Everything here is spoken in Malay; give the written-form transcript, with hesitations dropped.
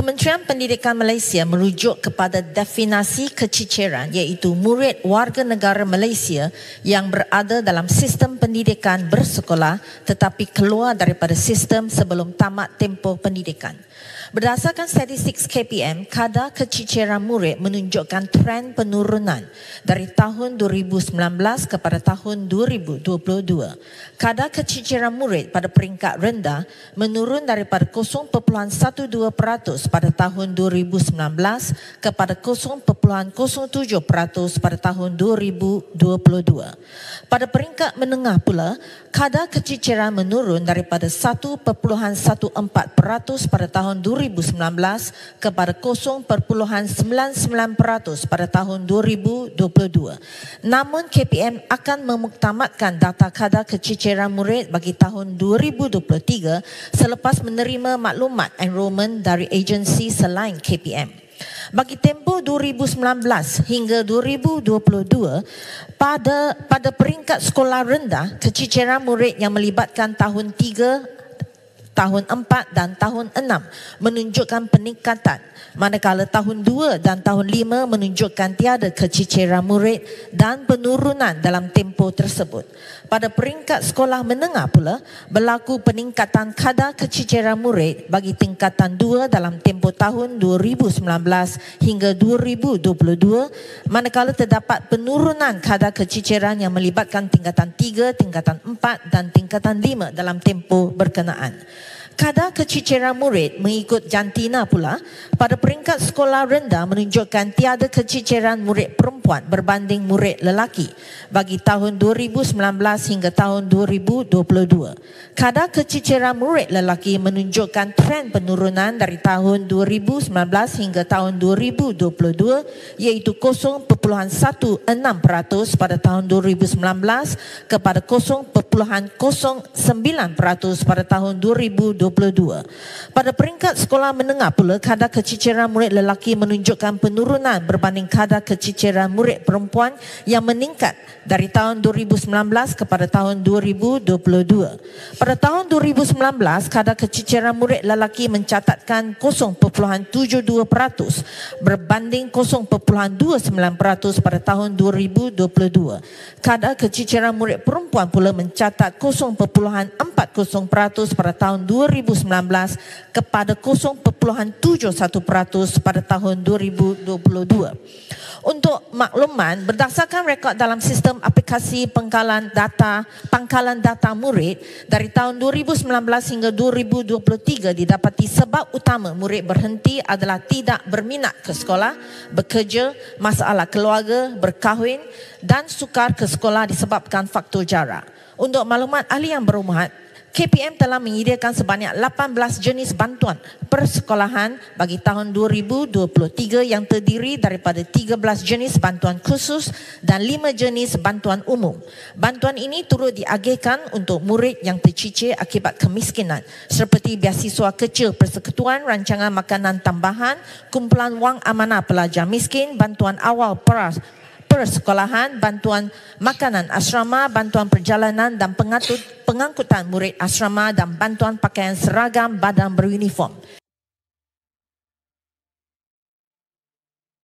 Kementerian Pendidikan Malaysia merujuk kepada definisi keciciran iaitu murid warga negara Malaysia yang berada dalam sistem pendidikan bersekolah tetapi keluar daripada sistem sebelum tamat tempoh pendidikan. Berdasarkan statistik KPM, kadar keciciran murid menunjukkan tren penurunan dari tahun 2019 kepada tahun 2022. Kadar keciciran murid pada peringkat rendah menurun daripada 0.12% pada tahun 2019 kepada 0.07% pada tahun 2022. Pada peringkat menengah pula, kadar keciciran menurun daripada 1.14% pada tahun 2019 kepada 0.99% pada tahun 2022. Namun KPM akan memuktamadkan data kadar keciciran murid bagi tahun 2023 selepas menerima maklumat enrolment dari agensi selain KPM. Bagi tempoh 2019 hingga 2022, pada peringkat sekolah rendah, keciciran murid yang melibatkan tahun 3, tahun 4 dan tahun 6 menunjukkan peningkatan, manakala tahun 2 dan tahun 5 menunjukkan tiada keciciran murid dan penurunan dalam tempoh tersebut. Pada peringkat sekolah menengah pula, berlaku peningkatan kadar keciciran murid bagi tingkatan 2 dalam tempoh tahun 2019 hingga 2022, manakala terdapat penurunan kadar keciciran yang melibatkan tingkatan 3, tingkatan 4 dan tingkatan 5 dalam tempoh berkenaan. Kadar keciciran murid mengikut jantina pula pada peringkat sekolah rendah menunjukkan tiada keciciran murid perempuan berbanding murid lelaki bagi tahun 2019 hingga tahun 2022. Kadar keciciran murid lelaki menunjukkan tren penurunan dari tahun 2019 hingga tahun 2022 iaitu 0.16% pada tahun 2019 kepada 0.09% pada tahun 2022. Pada peringkat sekolah menengah pula, kadar keciciran murid lelaki menunjukkan penurunan berbanding kadar keciciran murid perempuan yang meningkat dari tahun 2019 kepada tahun 2022. Pada tahun 2019, kadar keciciran murid lelaki mencatatkan 0.72% berbanding 0.29% pada tahun 2022. Kadar keciciran murid perempuan pula mencatat 0.40% pada tahun 2019 kepada 0.71% pada tahun 2022. Untuk makluman, berdasarkan rekod dalam sistem aplikasi pangkalan data murid dari tahun 2019 hingga 2023 didapati sebab utama murid berhenti adalah tidak berminat ke sekolah, bekerja, masalah keluarga, berkahwin dan sukar ke sekolah disebabkan faktor jarak. Untuk maklumat ahli yang berhormat, KPM telah menyediakan sebanyak 18 jenis bantuan persekolahan bagi tahun 2023 yang terdiri daripada 13 jenis bantuan khusus dan 5 jenis bantuan umum. Bantuan ini turut diagihkan untuk murid yang tercicir akibat kemiskinan seperti biasiswa kecil persekutuan, rancangan makanan tambahan, kumpulan wang amanah pelajar miskin, bantuan awal persekolahan, bantuan makanan asrama, bantuan perjalanan dan pengangkutan murid asrama dan bantuan pakaian seragam badan beruniform.